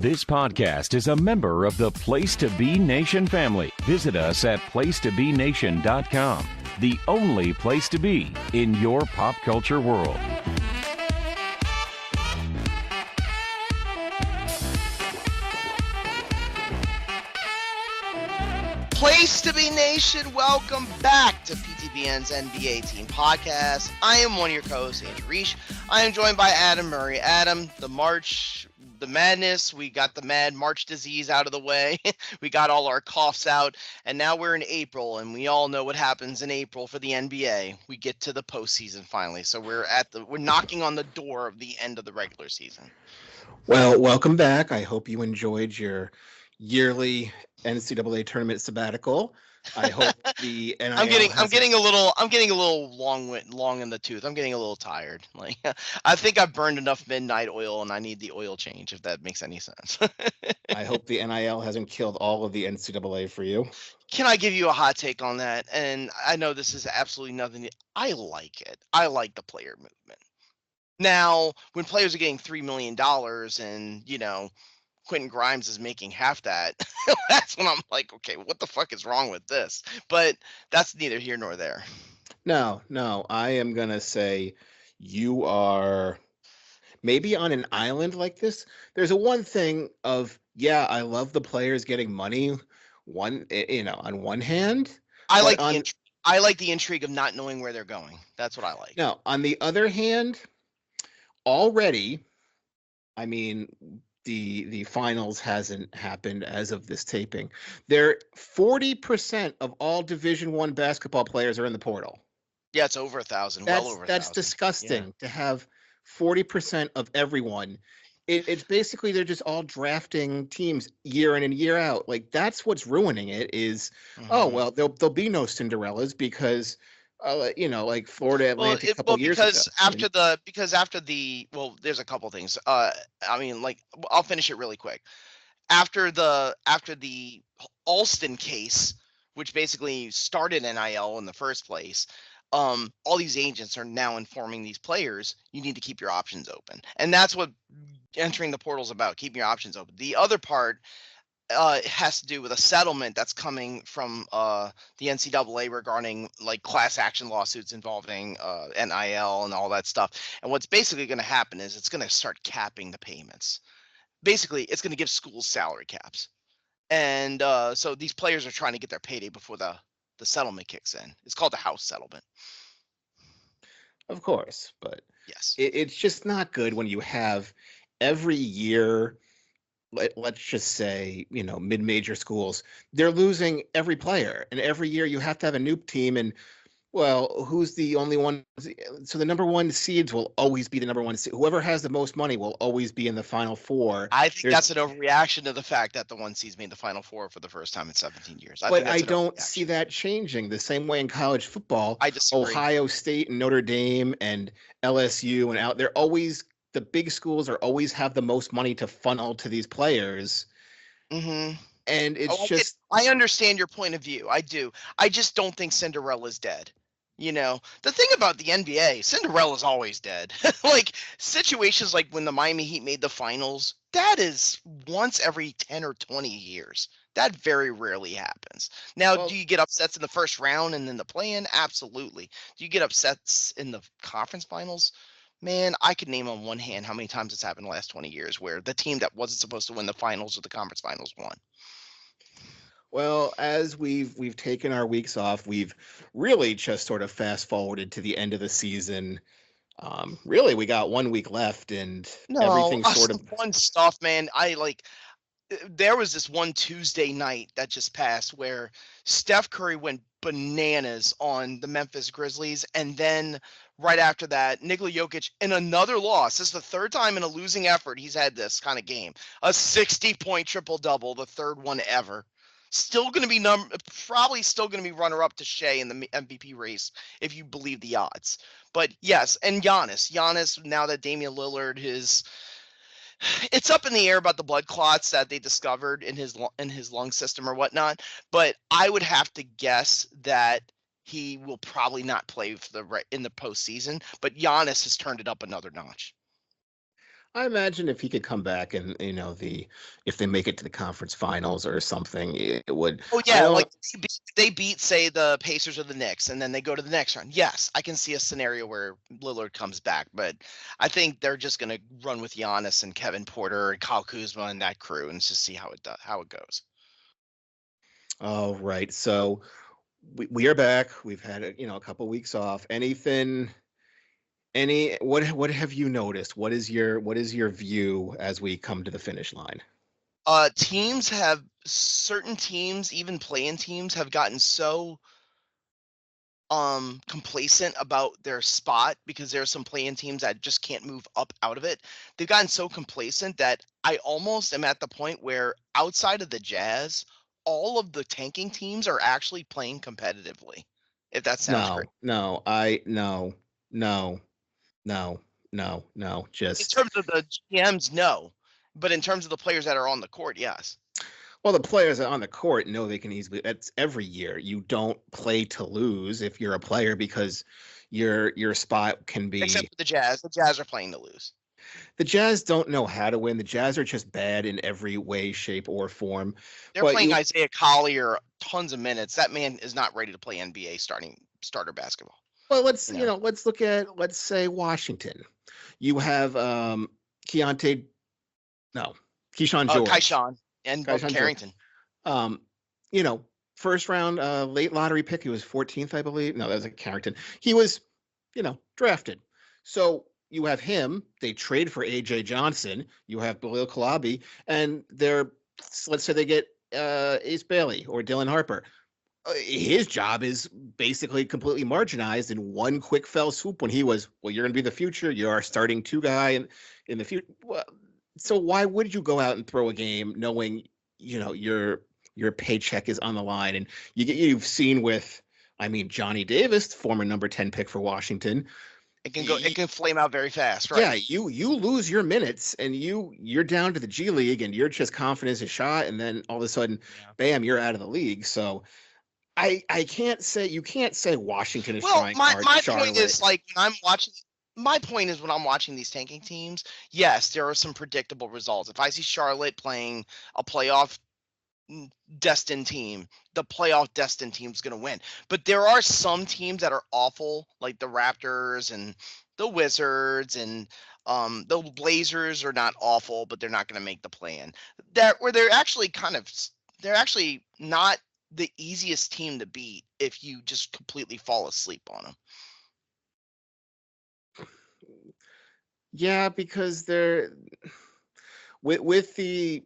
This podcast is a member of the Place to Be Nation family. Visit us at placetobenation.com, the only place to be in your pop culture world. Place to Be Nation, welcome back to PTBN's NBA Team Podcast. I am one of your co-hosts, Andrew Riche. I am joined by Adam Murray. Adam, the madness, we got the mad March disease out of the way. We got all our coughs out, and now we're in April, and we all know what happens in April for the NBA. We get to the postseason finally, so we're knocking on the door of the end of the regular season. Well, welcome back. I hope you enjoyed your yearly NCAA tournament sabbatical. I hope the NIL I'm getting a little long in the tooth. I'm getting a little tired. Like, I think I've burned enough midnight oil and I need the oil change, if that makes any sense. I hope the NIL hasn't killed all of the NCAA for you. Can I give you a hot take on that? And I know this is absolutely nothing. I like it. I like the player movement. Now, when players are getting $3 million and, Quentin Grimes is making half that, that's when I'm like, okay, what the fuck is wrong with this? But that's neither here nor there. No, I am going to say you are maybe on an island like this. There's a one thing of, yeah, I love the players getting money on one hand. I like the intrigue of not knowing where they're going. That's what I like. Now, on the other hand, already, the finals hasn't happened as of this taping. 40% of all Division I basketball players are in the portal. Yeah, it's over 1,000. Well over 1,000. That's disgusting to have 40% of everyone. It's basically they're just all drafting teams year in and year out. Like, that's what's ruining it. Is oh well, there'll be no Cinderellas because. Like Florida Atlantic a couple years ago. There's a couple things. I'll finish it really quick. After the Alston case, which basically started NIL in the first place, all these agents are now informing these players, you need to keep your options open. And that's what entering the portal is about, keeping your options open. The other part has to do with a settlement that's coming from the NCAA regarding like class action lawsuits involving NIL and all that stuff. And what's basically going to happen is it's going to start capping the payments. Basically, it's going to give schools salary caps. And so these players are trying to get their payday before the settlement kicks in. It's called the house settlement. Of course, but yes, it's just not good when you have every year. Let's just say, mid-major schools, they're losing every player. And every year you have to have a new team. And, well, who's the only one? So the number one seeds will always be the number one seed. Whoever has the most money will always be in the Final Four. I think that's an overreaction to the fact that the one seed's made the Final Four for the first time in 17 years. I don't see that changing the same way in college football. I disagree. Ohio State and Notre Dame and LSU and out, they're always – the big schools are always have the most money to funnel to these players. Mm-hmm. And it's I understand your point of view. I do. I just don't think Cinderella's dead. The thing about the NBA, Cinderella's always dead. Like situations like when the Miami Heat made the finals, that is once every 10 or 20 years. That very rarely happens. Now, do you get upsets in the first round and then the play-in? Absolutely. Do you get upsets in the conference finals? Man, I could name on one hand how many times it's happened in the last 20 years where the team that wasn't supposed to win the finals or the conference finals won. Well, as we've taken our weeks off, we've really just sort of fast forwarded to the end of the season. Really, we got 1 week left and everything's sort of fun stuff, man. There was this one Tuesday night that just passed where Steph Curry went bananas on the Memphis Grizzlies. And then right after that, Nikola Jokic in another loss. This is the third time in a losing effort he's had this kind of game. A 60-point triple-double, the third one ever. Still going to be probably still going to be runner-up to Shea in the MVP race if you believe the odds. But yes, and Giannis, now that Damian Lillard it's up in the air about the blood clots that they discovered in his lung system or whatnot, but I would have to guess that he will probably not play in the postseason. But Giannis has turned it up another notch. I imagine if he could come back and if they make it to the conference finals or something, it would. Oh I yeah, like don't. they beat, say, the Pacers or the Knicks, and then they go to the next round. Yes, I can see a scenario where Lillard comes back, but I think they're just gonna run with Giannis and Kevin Porter and Kyle Kuzma and that crew, and just see how it goes. All right, so we are back. We've had a couple weeks off. What have you noticed? What is your view as we come to the finish line? Certain teams, even play-in teams, have gotten so complacent about their spot because there are some play-in teams that just can't move up out of it. They've gotten so complacent that I almost am at the point where outside of the Jazz, all of the tanking teams are actually playing competitively. If that sounds great. No, no, no, no, no. In Just terms of the GMs, no. But in terms of the players that are on the court, yes. well, the players on the court know they can easily. That's every year. You don't play to lose if you're a player because your spot can be. Except for the Jazz. The Jazz are playing to lose. The Jazz don't know how to win. The Jazz are just bad in every way, shape, or form. They're But playing Isaiah Collier tons of minutes. That man is not ready to play NBA starter basketball. well, let's look at, let's say, Washington. You have Keyshawn George. Keyshawn and Keyshawn George. Carrington. First round late lottery pick. He was 14th, I believe. No, that was a Carrington. He was, drafted. So you have him. They trade for AJ Johnson. You have Bilal Kalabi, and let's say they get Ace Bailey or Dylan Harper. His job is basically completely marginalized in one quick fell swoop when he was, well, you're going to be the future. You're our starting two guy in the future. Well, so why would you go out and throw a game knowing, your paycheck is on the line? And you've seen with, Johnny Davis, former number 10 pick for Washington. It can flame out very fast, right? Yeah, you lose your minutes and you're down to the G League and you're just confident as a shot, and then all of a sudden, bam, you're out of the league. So you can't say Washington is trying hard. My Charlotte. point is, like, when I'm watching. My point is, when I'm watching these tanking teams, yes, there are some predictable results. If I see Charlotte playing a playoff destined team, the playoff destined team's going to win. But there are some teams that are awful, like the Raptors and the Wizards, and the Blazers are not awful, but they're not going to make the play-in. They're actually not the easiest team to beat if you just completely fall asleep on them. Yeah, because they're with the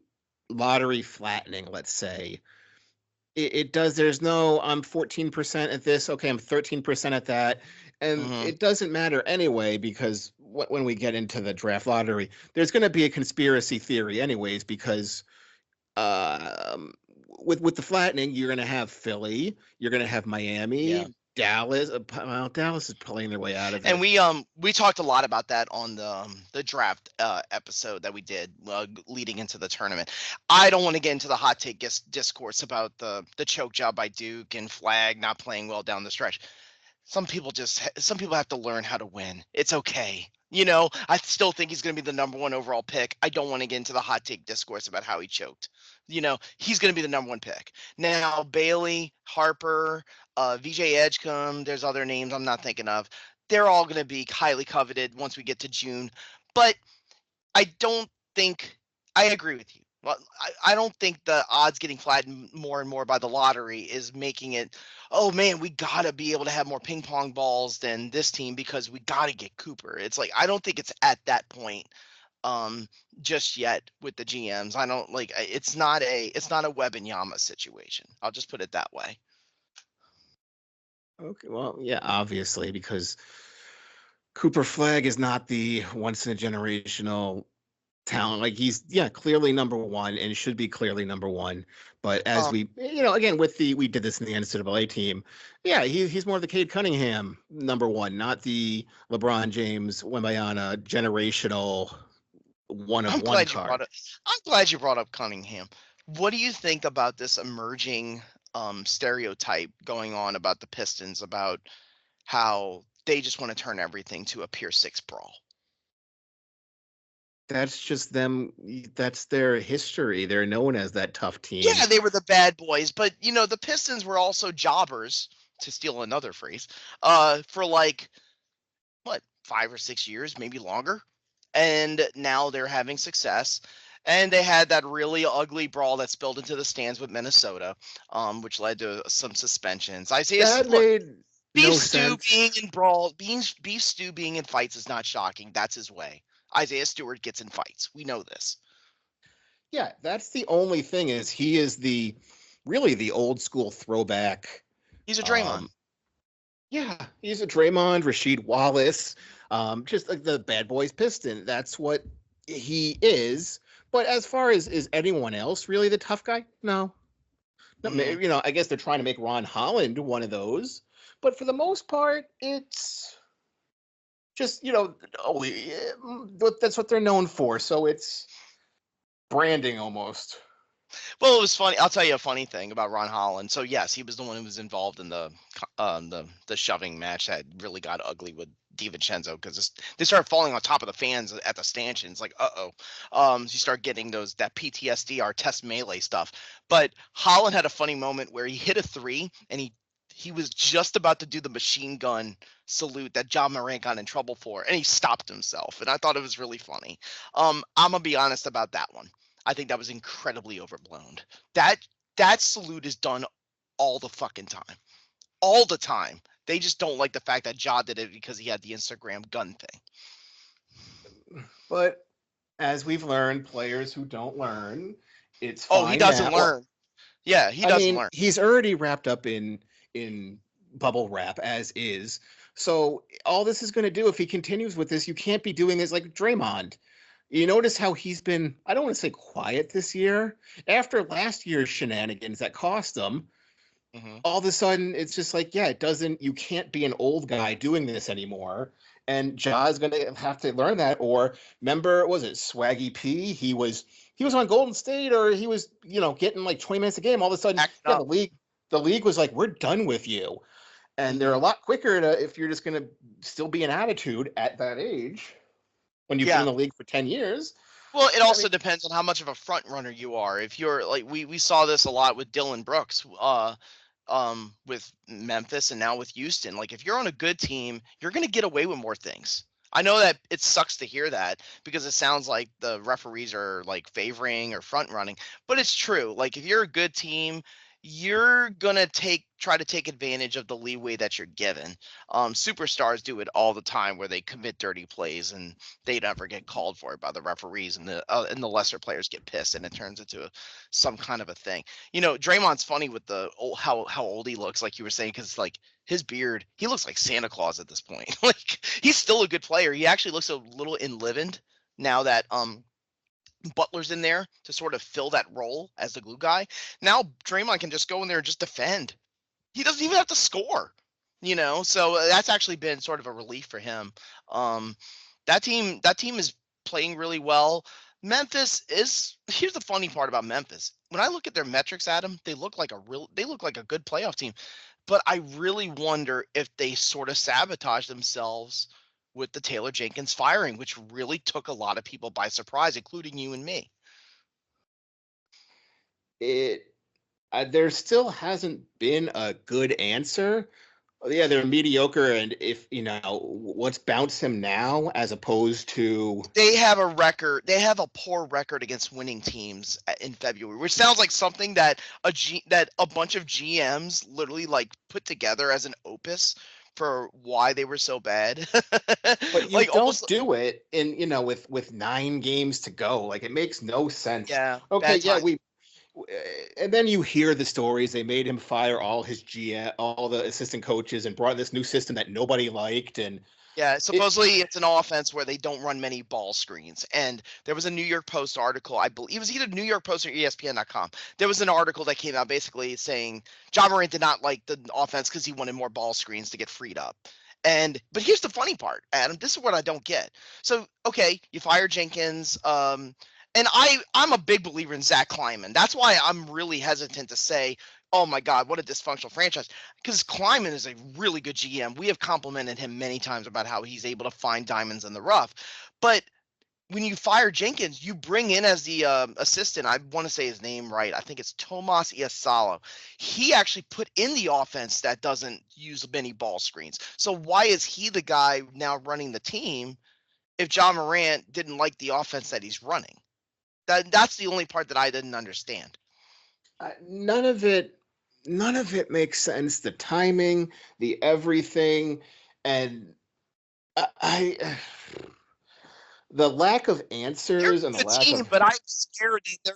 lottery flattening, let's say, it does. There's no, I'm 14% at this. Okay, I'm 13% at that. And it doesn't matter anyway, because when we get into the draft lottery, there's going to be a conspiracy theory anyways, because with the flattening, you're going to have Philly, you're going to have Miami, Dallas. Well, Dallas is pulling their way out of it. And we talked a lot about that on the draft episode that we did leading into the tournament. I don't want to get into the hot take discourse about the choke job by Duke and Flagg not playing well down the stretch. Some people have to learn how to win. It's okay. I still think he's going to be the number 1 overall pick. I don't want to get into the hot take discourse about how he choked. He's going to be the number 1 pick. Now, Bailey, Harper, VJ Edgecombe, there's other names I'm not thinking of. They're all going to be highly coveted once we get to June. But I agree with you. Well, I don't think the odds getting flattened more and more by the lottery is making it, oh man, we got to be able to have more ping pong balls than this team because we got to get Cooper. It's like, I don't think it's at that point just yet with the GMs. I don't like, it's not a Wembanyama situation. I'll just put it that way. Okay, well, yeah, obviously, because Cooper Flagg is not the once in a generational talent. Like, he's clearly number 1 and should be clearly number 1. But as we again we did this in the NCAA team. Yeah, he's more the Cade Cunningham number 1, not the LeBron James Wembanyama generational one of one card. I'm glad you brought up Cunningham. What do you think about this emerging stereotype going on about the Pistons, about how they just want to turn everything to a Pier 6 brawl? that's just them. That's their history. They're known as that tough team. Yeah, they were the bad boys, but the Pistons were also jobbers, to steal another phrase, for like what, 5 or 6 years, maybe longer. And now they're having success. And they had that really ugly brawl that spilled into the stands with Minnesota, which led to some suspensions. That made beef no stew sense. beef stew being in fights is not shocking. That's his way. Isaiah Stewart gets in fights. We know this. Yeah, that's the only thing is he is really the old school throwback. He's a Draymond. Yeah, he's a Draymond, Rasheed Wallace, just like the bad boys Piston. That's what he is. But as far as is anyone else really the tough guy? No. I guess they're trying to make Ron Holland one of those. But for the most part, it's just, that's what they're known for. So it's branding almost. Well, it was funny. I'll tell you a funny thing about Ron Holland. So yes, he was the one who was involved in the shoving match that really got ugly with DiVincenzo, because they started falling on top of the fans at the stanchions. Like, you start getting that PTSD, our test melee stuff. But Holland had a funny moment where he hit a three and he was just about to do the machine gun salute that John Morant got in trouble for, and he stopped himself. And I thought it was really funny. I'm gonna be honest about that one. I think that was incredibly overblown. That salute is done all the fucking time. All the time. They just don't like the fact that Ja did it because he had the Instagram gun thing. But as we've learned, players who don't learn, it's fine. Oh, he doesn't learn. Yeah, he doesn't learn. He's already wrapped up in bubble wrap as is. So all this is going to do, if he continues with this, you can't be doing this like Draymond. You notice how he's been, I don't want to say quiet this year. After last year's shenanigans that cost him, all of a sudden it's just like, you can't be an old guy doing this anymore. And Ja's going to have to learn that. Or remember, was it Swaggy P? He was on Golden State, or he was, getting like 20 minutes a game. All of a sudden, the league was like, we're done with you. And they're a lot quicker if you're just going to still be an attitude at that age. When you've been in the league for 10 years. Well, it also depends on how much of a front runner you are. If you're like, we saw this a lot with Dylan Brooks, with Memphis and now with Houston. Like, if you're on a good team, you're going to get away with more things. I know that it sucks to hear that because it sounds like the referees are like favoring or front running, but it's true. Like, if you're a good team, you're going to try to take advantage of the leeway that you're given. Superstars do it all the time where they commit dirty plays and they never get called for it by the referees, and the lesser players get pissed and it turns into some kind of a thing. Draymond's funny with how old he looks, like you were saying, because like his beard, he looks like Santa Claus at this point. Like, he's still a good player. He actually looks a little enlivened now that Butler's in there to sort of fill that role as the glue guy. Now Draymond can just go in there and just defend. He doesn't even have to score, so that's actually been sort of a relief for him. That team is playing really well. Here's the funny part about Memphis. When I look at their metrics, Adam, they look like a good playoff team, but I really wonder if they sort of sabotage themselves with the Taylor Jenkins firing, which really took a lot of people by surprise, including you and me. There still hasn't been a good answer. Yeah, they're mediocre, and if what's bounced him now as opposed to they have a poor record against winning teams in February, which sounds like something that a bunch of GMs literally like put together as an opus for why they were so bad. But you don't do it in with 9 games to go. Like, it makes no sense. Yeah. Okay. Yeah. And then you hear the stories. They made him fire all his GM, all the assistant coaches, and brought this new system that nobody liked. And yeah, supposedly it's an offense where they don't run many ball screens. And there was a New York Post article, I believe it was either New York Post or ESPN.com. There was an article that came out basically saying Ja Morant did not like the offense because he wanted more ball screens to get freed up. But here's the funny part, Adam. This is what I don't get. So, okay, you fire Jenkins. And I'm a big believer in Zach Kleiman. That's why I'm really hesitant to say, oh my God, what a dysfunctional franchise. Because Kleiman is a really good GM. We have complimented him many times about how he's able to find diamonds in the rough. But when you fire Jenkins, you bring in as the assistant, I want to say his name right. I think it's Tomas Iasalo. He actually put in the offense that doesn't use many ball screens. So why is he the guy now running the team if John Morant didn't like the offense that he's running? That's the only part that I didn't understand. None of it makes sense. The timing, the everything, and I the lack of answers and the lack team, of. But I'm scared that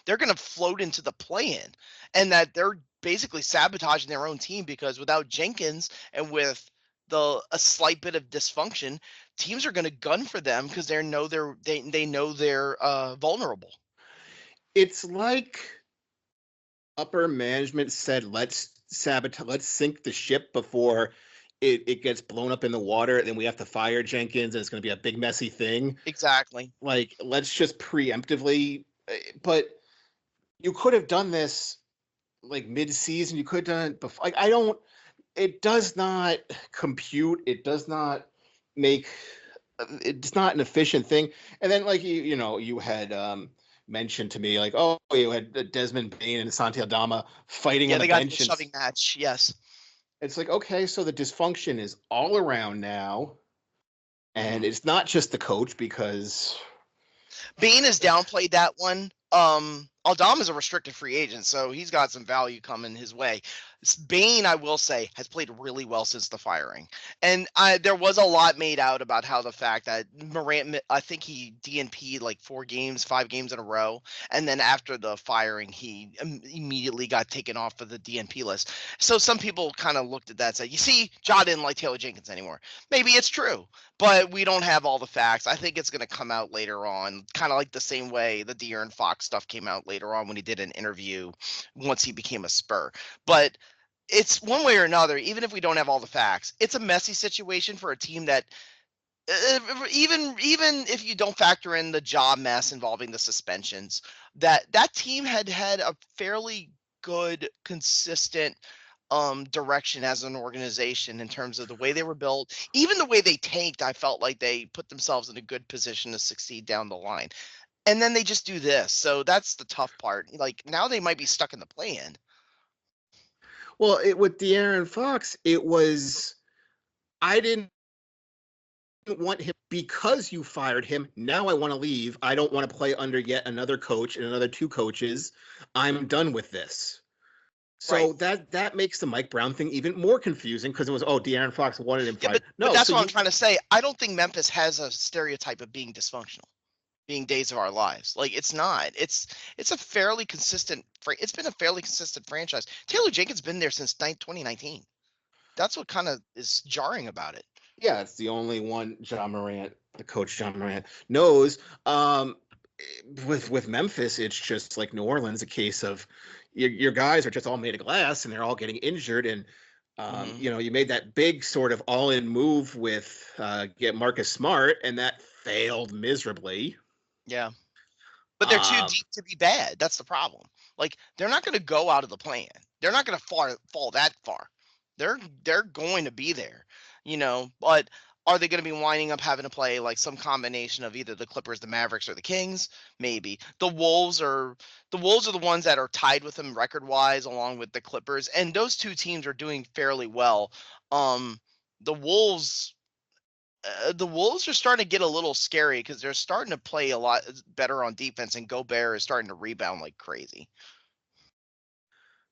they're gonna float into the play-in, and that they're basically sabotaging their own team, because without Jenkins and with a slight bit of dysfunction, teams are gonna gun for them because they know they're vulnerable. It's like upper management said, let's sink the ship before it gets blown up in the water, and then we have to fire Jenkins, and it's going to be a big messy thing. Exactly. Like, let's just preemptively. But you could have done this like mid-season. You could have done it before. Like, it does not compute. It does not make. It's not an efficient thing. And then, like, you had mentioned to me, like, oh, you had Desmond Bain and Santi Aldama fighting on the bench. Yeah, they got the shoving match. Yes. It's like, okay, so the dysfunction is all around now, and it's not just the coach, because Bain has downplayed that one. Aldama is a restricted free agent, so he's got some value coming his way. Bain, I will say, has played really well since the firing. And there was a lot made out about how the fact that Morant, I think he DNP'd like 5 games in a row. And then after the firing, he immediately got taken off of the DNP list. So some people kind of looked at that and said, you see, Ja didn't like Taylor Jenkins anymore. Maybe it's true, but we don't have all the facts. I think it's going to come out later on, kind of like the same way the De'Aaron Fox stuff came out later on when he did an interview once he became a Spur. But it's one way or another, even if we don't have all the facts, it's a messy situation for a team that even if you don't factor in the job mess involving the suspensions, that team had a fairly good, consistent direction as an organization in terms of the way they were built. Even the way they tanked, I felt like they put themselves in a good position to succeed down the line. And then they just do this. So that's the tough part. Like, now they might be stuck in the play-in. Well, with De'Aaron Fox, it was, I didn't want him because you fired him. Now I want to leave. I don't want to play under yet another coach and another 2 coaches. I'm done with this. So right. that makes the Mike Brown thing even more confusing, because it was, De'Aaron Fox wanted him fired. But that's what I'm trying to say. I don't think Memphis has a stereotype of being dysfunctional, being Days of Our Lives. Like, it's not. It's a fairly consistent. It's been a fairly consistent franchise. Taylor Jenkins been there since 2019. That's what kind of is jarring about it. Yeah, it's the only one the coach John Morant knows. With Memphis, it's just like New Orleans, a case of your guys are just all made of glass and they're all getting injured. And you made that big sort of all-in move with get Marcus Smart, and that failed miserably. Yeah. But they're too deep to be bad. That's the problem. Like, they're not going to go out of the plan. They're not going to fall that far. They're going to be there, but are they going to be winding up having to play like some combination of either the Clippers, the Mavericks, or the Kings? Maybe. The Wolves are the ones that are tied with them record-wise, along with the Clippers, and those 2 teams are doing fairly well. The Wolves are starting to get a little scary because they're starting to play a lot better on defense, and Gobert is starting to rebound like crazy.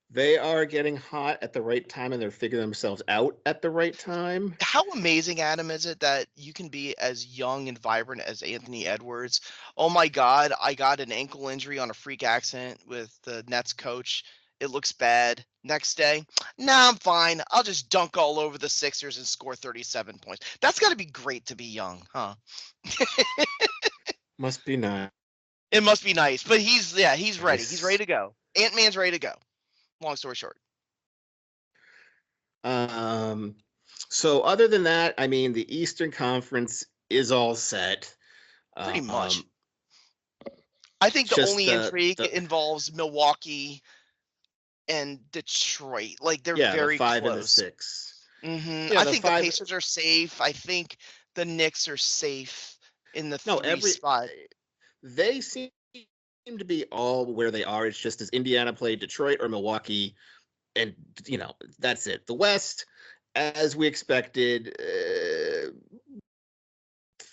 They are getting hot at the right time, and they're figuring themselves out at the right time. How amazing, Adam, is it that you can be as young and vibrant as Anthony Edwards? Oh my God, I got an ankle injury on a freak accident with the Nets coach. It looks bad. Next day, I'm fine. I'll just dunk all over the Sixers and score 37 points. That's got to be great to be young, huh? Must be nice. It must be nice, but he's ready. He's ready to go. Ant-Man's ready to go. Long story short. So other than that, I mean, the Eastern Conference is all set. Pretty much. I think the only intrigue involves Milwaukee and Detroit. Like, they're very 5 close. And the 6. Mm-hmm. I think the Pacers are safe. I think the Knicks are safe. in the No, 3 spot. they seem to be all where they are. It's just as Indiana played Detroit or Milwaukee, and that's it. The West, as we expected,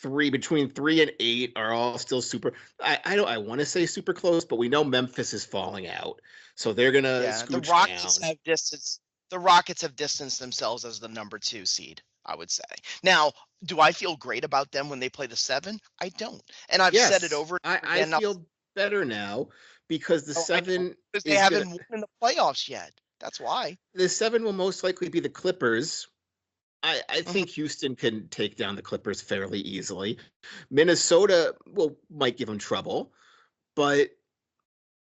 between 3 and 8 are all still super. I want to say super close, but we know Memphis is falling out, so they're gonna Yeah, the scooch Rockets down. have distance. The Rockets have distanced themselves as the number 2 seed, I would say. Now, do I feel great about them when they play the 7? I don't. And I've said it Yes, over and over I again. Now, feel better now because the oh, I know, 7 because they is gonna. haven't won in the playoffs yet. That's why. The 7 will most likely be the Clippers. I Mhm. think Houston can take down the Clippers fairly easily. Minnesota might give them trouble, but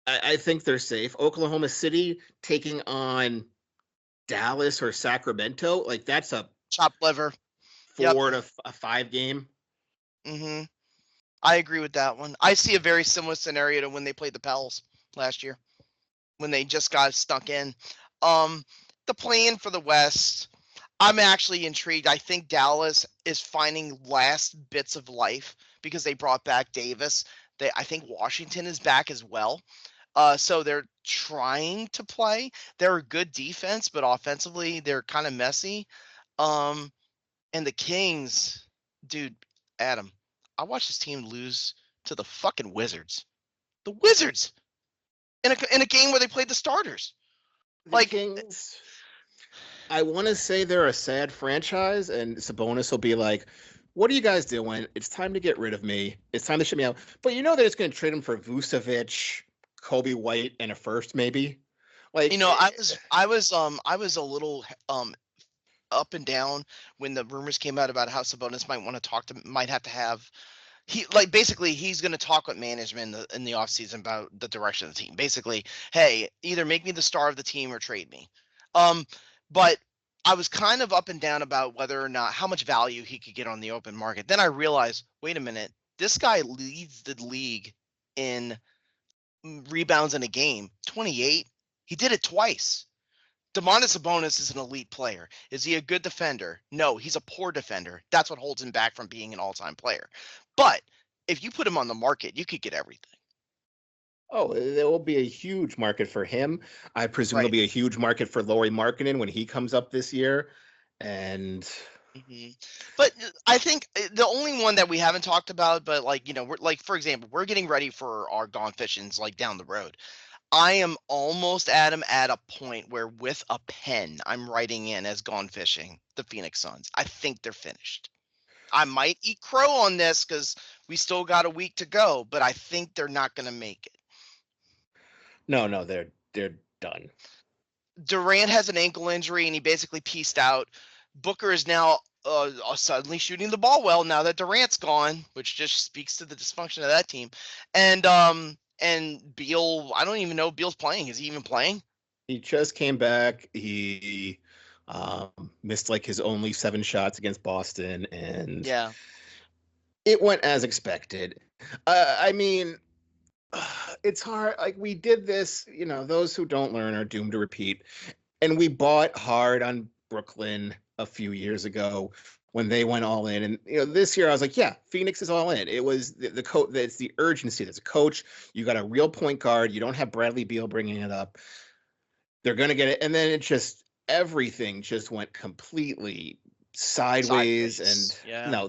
I think they're safe. Oklahoma City taking on Dallas or Sacramento, like that's a Chopped liver. Yep. 5 game. hmm I agree with that one. I see a very similar scenario to when they played the Pels last year, when they just got stuck in. Um, the plan for the West, I'm actually intrigued. I think Dallas is finding last bits of life because they brought back Davis. I think Washington is back as well. So they're trying to play. They're a good defense, but offensively they're kind of messy. Um, and the Kings, dude, Adam, I watched this team lose to the fucking Wizards. The Wizards in a game where they played the starters. The Like, Kings, I want to say they're a sad franchise, and Sabonis will be like, "What are you guys doing? It's time to get rid of me. It's time to ship me out." But they're just going to trade him for Vucevic, Kobe White, and a first, maybe. Like, I was a little up and down when the rumors came out about how Sabonis might have to have basically he's going to talk with management in the offseason about the direction of the team. Basically, hey, either make me the star of the team or trade me. Um, but I was kind of up and down about whether or not how much value he could get on the open market. Then I realized, wait a minute, this guy leads the league in rebounds in a game, 28. He did it twice. Domantas Sabonis is an elite player. Is he a good defender? No, he's a poor defender. That's what holds him back from being an all-time player. But if you put him on the market, you could get everything. there will be a huge market for him. I presume there'll Right. be a huge market for Lauri Markkanen when he comes up this year. And But I think the only one that we haven't talked about, but we're like, for example, we're getting ready for our Gone Fishings like down the road. I am almost, Adam, at a point where with a pen, I'm writing in as Gone Fishing the Phoenix Suns. I think they're finished. I might eat crow on this because we still got a week to go, but I think they're not going to make it. no, they're done. Durant has an ankle injury and he basically pieced out. Booker is now suddenly shooting the ball well now that Durant's gone, which just speaks to the dysfunction of that team. And Beal, I don't even know if Beal's playing. Is he even playing? He just came back. He missed like his only 7 shots against Boston, and Yeah. it went as expected. I mean, it's hard. Like, we did this, those who don't learn are doomed to repeat. And we bought hard on Brooklyn a few years ago when they went all in. And this year I was like, yeah, Phoenix is all in. It was the coach. It's the urgency. There's a coach. You got a real point guard. You don't have Bradley Beal bringing it up. They're gonna get it. And then everything just went completely sideways. And yeah. no,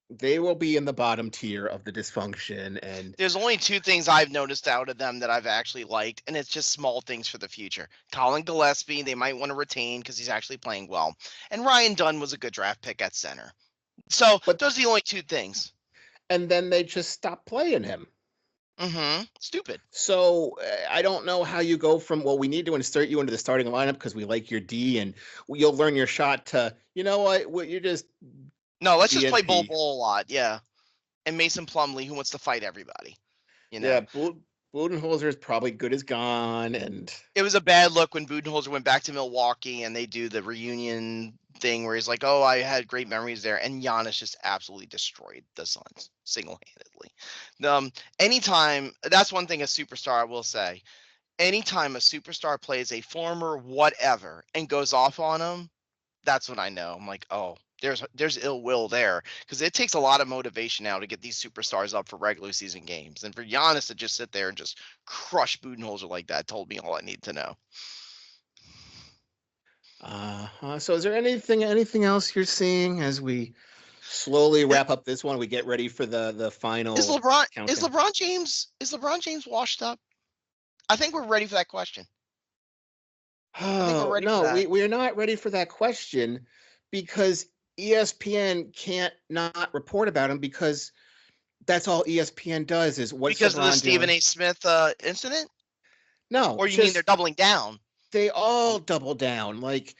they will be in the bottom tier of the dysfunction. And There's only 2 things I've noticed out of them that I've actually liked, and it's just small things for the future. Colin Gillespie, they might want to retain because he's actually playing well. And Ryan Dunn was a good draft pick at center. So those are the only 2 things. And then they just stopped playing him. Stupid. So I don't know how you go from, well, we need to insert you into the starting lineup because we like your D and you'll learn your shot, to, you know what, you just. No, let's just play DNP. Bol a lot, yeah. And Mason Plumlee, who wants to fight everybody. Yeah, Budenholzer is probably good as gone, and it was a bad look when Budenholzer went back to Milwaukee and they do the reunion thing where he's like, "Oh, I had great memories there," and Giannis just absolutely destroyed the Suns single-handedly. Anytime, that's one thing a superstar, I will say. Anytime a superstar plays a former whatever and goes off on him, that's when I know. I'm like, oh, there's ill will there, because it takes a lot of motivation now to get these superstars up for regular season games, and for Giannis to just sit there and just crush Budenholzer like that told me all I need to know. So is there anything else you're seeing as we slowly wrap up this one? We get ready for the final. Is LeBron countdown. James washed up? I think we're ready for that question. Oh, no, we're not ready for that question, because ESPN can't not report about him, because that's all ESPN does is what's because LeBron of the Stephen doing? A. Smith incident. No, Or you mean they're doubling down? They all double down. Like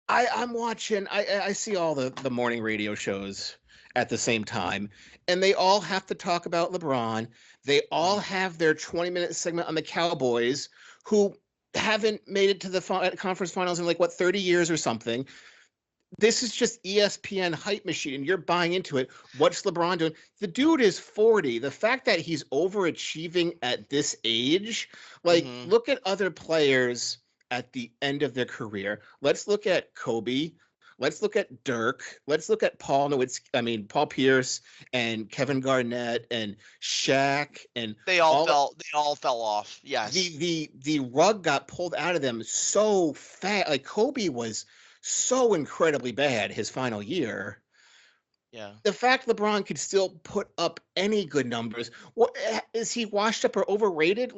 I'm watching. I see all the morning radio shows at the same time, and they all have to talk about LeBron. They all have their 20-minute segment on the Cowboys, who haven't made it to the conference finals in 30 years or something. This is just ESPN hype machine, and you're buying into it. What's LeBron doing? The dude is 40. The fact that he's overachieving at this age, look at other players at the end of their career. Let's look at Kobe. Let's look at Dirk. Let's look at Paul Pierce and Kevin Garnett and Shaq, and they all fell off. Yes. The rug got pulled out of them so fast. Like Kobe was so incredibly bad his final year. Yeah. The fact LeBron could still put up any good numbers, what is he washed up or overrated?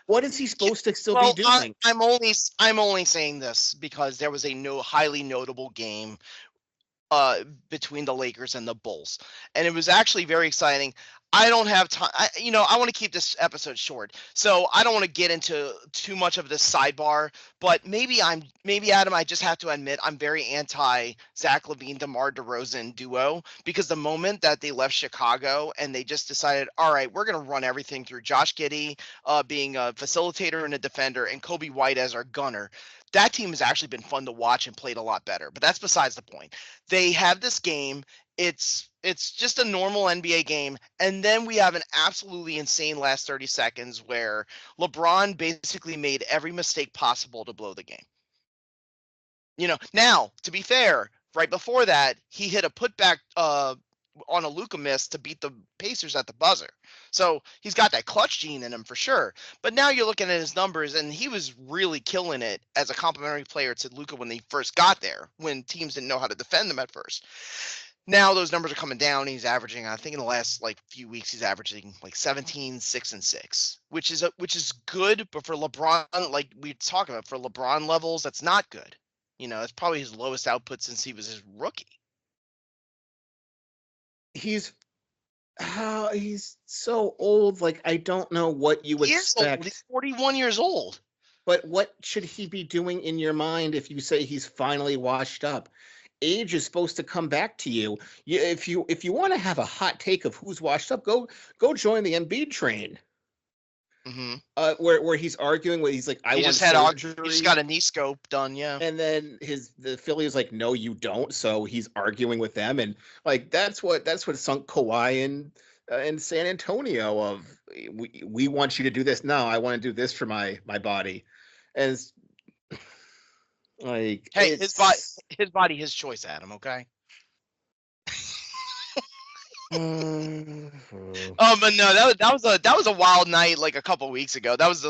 What is he supposed to still be doing? I'm only saying this because there was a highly notable game between the Lakers and the Bulls, and it was actually very exciting. I don't have time. I want to keep this episode short, so I don't want to get into too much of this sidebar. But maybe Adam, I just have to admit I'm very anti Zach LaVine, DeMar DeRozan duo, because the moment that they left Chicago and they just decided, all right, we're gonna run everything through Josh Giddey being a facilitator and a defender, and Kobe White as our gunner. That team has actually been fun to watch and played a lot better. But that's besides the point. They have this game. It's just a normal NBA game, and then we have an absolutely insane last 30 seconds where LeBron basically made every mistake possible to blow the game. Now, to be fair, right before that, he hit a putback on a Luka miss to beat the Pacers at the buzzer. So he's got that clutch gene in him for sure. But now you're looking at his numbers, and he was really killing it as a complimentary player to Luka when they first got there, when teams didn't know how to defend them at first. Now those numbers are coming down. He's averaging, I think in the last few weeks, he's averaging 17, 6, and 6, which is good. But for LeBron, like we talk about, for LeBron levels, that's not good. It's probably his lowest output since he was his rookie. He's so old. I don't know what you would expect. He's 41 years old. But what should he be doing in your mind if you say he's finally washed up? Age is supposed to come back to you. If you want to have a hot take of who's washed up, go join the Embiid train. Mm-hmm. Where he's arguing with, he's like, I want surgery. He just got a knee scope done, yeah. And then the Philly is like, no, you don't. So he's arguing with them, and that's what sunk Kawhi in San Antonio. Of we want you to do this. No, I want to do this for my body, and hey, his body, his choice, Adam. Okay. But no, that was a wild night a couple weeks ago. That was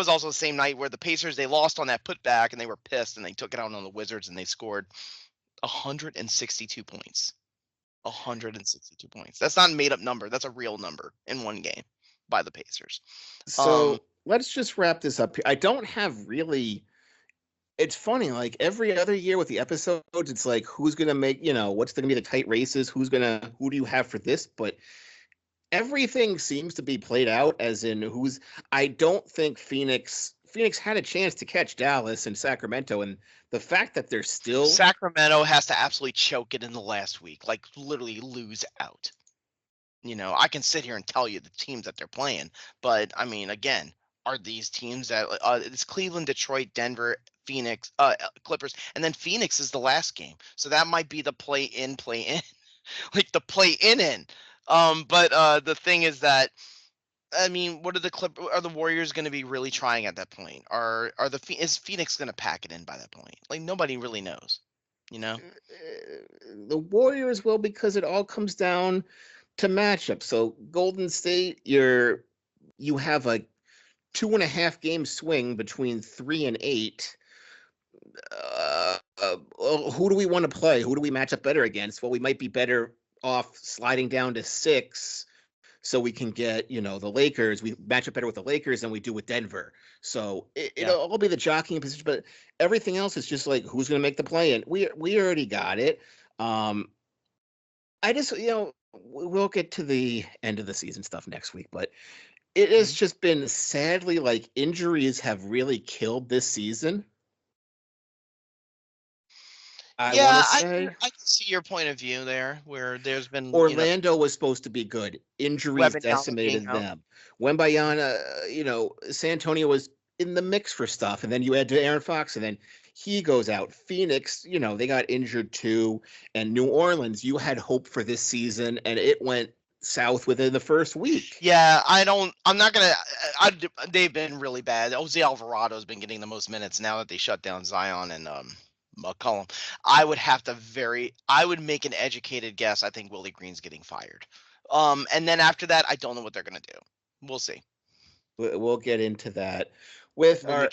also the same night where the Pacers, they lost on that putback and they were pissed and they took it out on the Wizards and they scored 162 points. 162 points. That's not a made up number. That's a real number in one game by the Pacers. So let's just wrap this up. I don't have really. It's funny, every other year with the episodes, it's who's going to make, what's going to be the tight races? Who do you have for this? But everything seems to be played out as in I don't think Phoenix had a chance to catch Dallas and Sacramento. And the fact that they're still. Sacramento has to absolutely choke it in the last week, literally lose out. I can sit here and tell you the teams that they're playing. But, I mean, again, are these teams that it's Cleveland, Detroit, Denver, Phoenix, Clippers, and then Phoenix is the last game, so that might be the play in, the play in. But the thing is that, I mean, what are the Warriors going to be really trying at that point? Is Phoenix going to pack it in by that point? Nobody really knows. you know? The Warriors will, because it all comes down to matchup. So Golden State, you have a 2.5 game swing between 3 and 8. Who do we want to play? Who do we match up better against? Well, we might be better off sliding down to 6 so we can get, the Lakers. We match up better with the Lakers than we do with Denver. So it'll all be the jockeying position, but everything else is just like, who's going to make the play in? We already got it. I just, we'll get to the end of the season stuff next week, but it has just been, sadly, like, injuries have really killed this season. I can see your point of view there, where there's been Orlando was supposed to be good. Injuries Wembanyama decimated being out. them. Wembanyama, San Antonio was in the mix for stuff, and then you add to Aaron Fox, and then he goes out. Phoenix, they got injured too, and New Orleans, you had hope for this season, and it went south within the first week. Yeah, they've been really bad. Jose Alvarado's been getting the most minutes now that they shut down Zion and McCollum. I would make an educated guess. I think Willie Green's getting fired. And then after that, I don't know what they're going to do. We'll see. We'll get into that. With our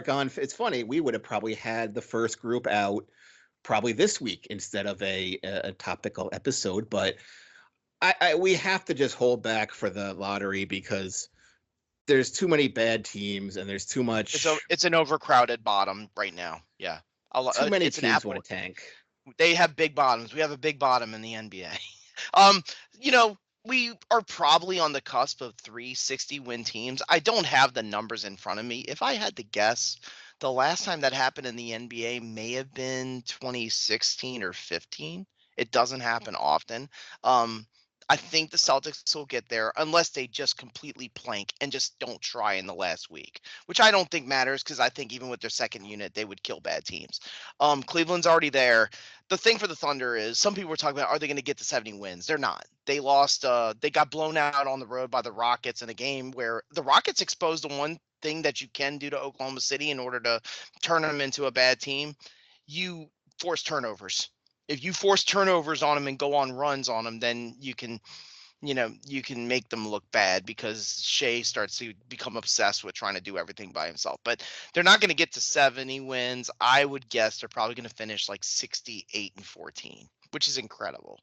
gone. It's funny. We would have probably had the first group out probably this week instead of a topical episode, but we have to just hold back for the lottery because there's too many bad teams and there's too much. It's an overcrowded bottom right now. Yeah. Too many teams want to tank. They have big bottoms. We have a big bottom in the NBA. We are probably on the cusp of 360 win teams. I don't have the numbers in front of me. If I had to guess, the last time that happened in the NBA may have been 2016 or 15. It doesn't happen often. I think the Celtics will get there unless they just completely plank and just don't try in the last week, which I don't think matters because I think even with their second unit, they would kill bad teams. Cleveland's already there. The thing for the Thunder is some people were talking about, are they going to get to 70 wins? They're not. They lost. They got blown out on the road by the Rockets in a game where the Rockets exposed the one thing that you can do to Oklahoma City in order to turn them into a bad team. You force turnovers. If you force turnovers on them and go on runs on them, then you can make them look bad because Shea starts to become obsessed with trying to do everything by himself. But they're not going to get to 70 wins. I would guess they're probably going to finish like 68-14, which is incredible.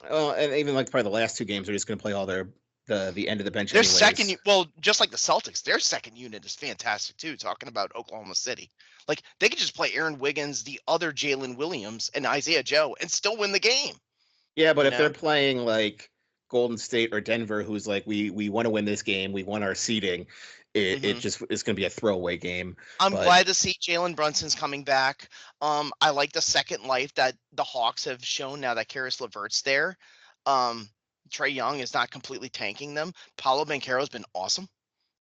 And even like probably the last 2 games, they're just going to play all the end of the bench. Their just like the Celtics, their second unit is fantastic too. Talking about Oklahoma City, like they could just play Aaron Wiggins, the other Jalen Williams, and Isaiah Joe, and still win the game. Yeah, but if they're playing like Golden State or Denver, who's like, we want to win this game, we won our seeding, it just is going to be a throwaway game. I'm glad to see Jalen Brunson's coming back. I like the second life that the Hawks have shown now that Karis LeVert's there. Trae Young is not completely tanking them. Paolo Banchero's been awesome.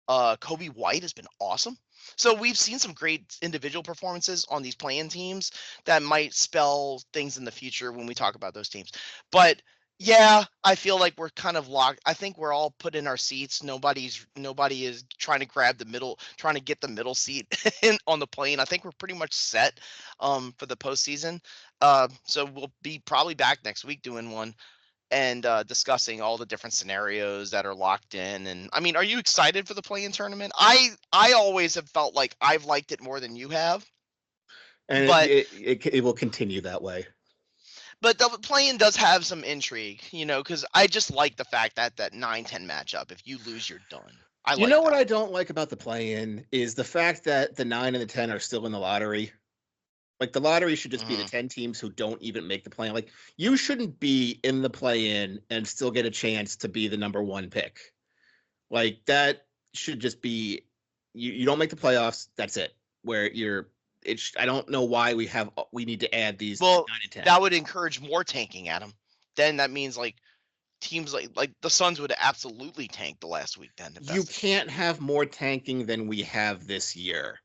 Kobe White has been awesome. So we've seen some great individual performances on these play-in teams that might spell things in the future when we talk about those teams. But yeah, I feel like we're kind of locked. I think we're all put in our seats. Nobody is trying to grab the middle, trying to get the middle seat on the plane. I think we're pretty much set for the postseason. So we'll be probably back next week doing one and discussing all the different scenarios that are locked in. And I mean, are you excited for the play-in tournament? I always have felt like I've liked it more than you have. And but it will continue that way. But the play-in does have some intrigue, because I just like the fact that 9-10 matchup, if you lose, you're done. What I don't like about the play-in is the fact that the 9 and the 10 are still in the lottery. Like, the lottery should just be the 10 teams who don't even make the play-in. Like, you shouldn't be in the play-in and still get a chance to be the number 1 pick. Like, that should just be you don't make the playoffs. That's it. Where I don't know why we need to add these 9 and 10. That would encourage more tanking, Adam. Then that means like teams like the Suns would absolutely tank the last week. Then you can't have more tanking than we have this year.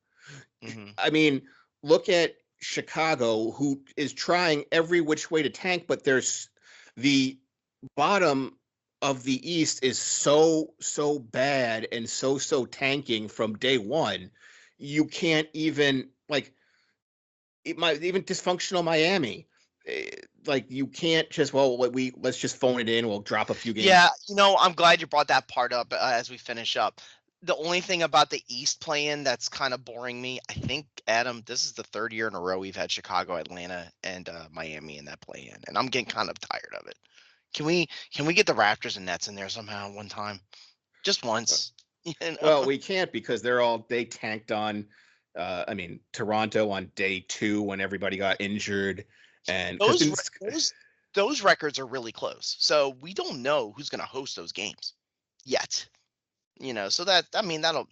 Mm-hmm. I mean, look at Chicago, who is trying every which way to tank, but there's the bottom of the East is so bad and so tanking from day one. You can't even, like, even dysfunctional Miami. Like you can't just let's just phone it in. We'll drop a few games. Yeah, I'm glad you brought that part up as we finish up. The only thing about the East play-in that's kind of boring me, I think, Adam, this is the third year in a row we've had Chicago, Atlanta, and Miami in that play-in, and I'm getting kind of tired of it. Can we get the Raptors and Nets in there somehow one time, just once? Well, we can't because they tanked on. Toronto on day 2 when everybody got injured, and those records are really close. So we don't know who's going to host those games yet. So that'll.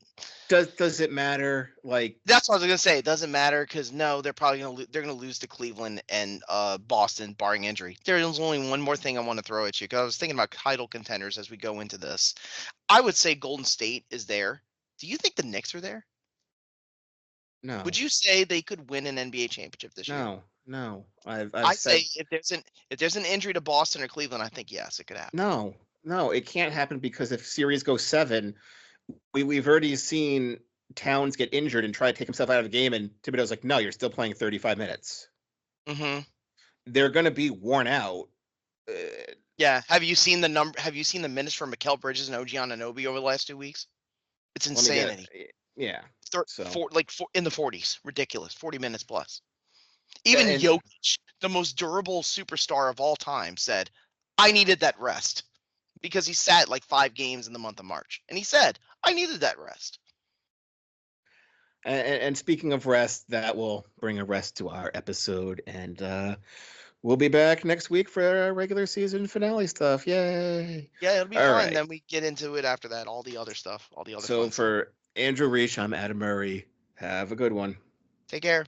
Does it matter? Like that's what I was gonna say. It doesn't matter because they're probably gonna lose to Cleveland and Boston, barring injury. There's only one more thing I want to throw at you because I was thinking about title contenders as we go into this. I would say Golden State is there. Do you think the Knicks are there? No. Would you say they could win an NBA championship this year? No. I say if there's an injury to Boston or Cleveland, I think yes, it could happen. No, it can't happen because if series goes 7, we've already seen Towns get injured and try to take himself out of the game, and Thibodeau's like, no, you're still playing 35 minutes. Mm-hmm. They're going to be worn out. Yeah. Have you seen the minutes for Mikal Bridges and OG Anunoby over the last 2 weeks? It's insanity. Yeah. In the 40s. Ridiculous. 40 minutes plus. Even Jokic, the most durable superstar of all time, said, I needed that rest. Because he sat like 5 games in the month of March. And he said, I needed that rest. And speaking of rest, that will bring a rest to our episode. And we'll be back next week for our regular season finale stuff. Yay. Yeah, it'll be fun. Right. Then we get into it after that. All the other stuff. So for Andrew Riche, I'm Adam Murray. Have a good one. Take care.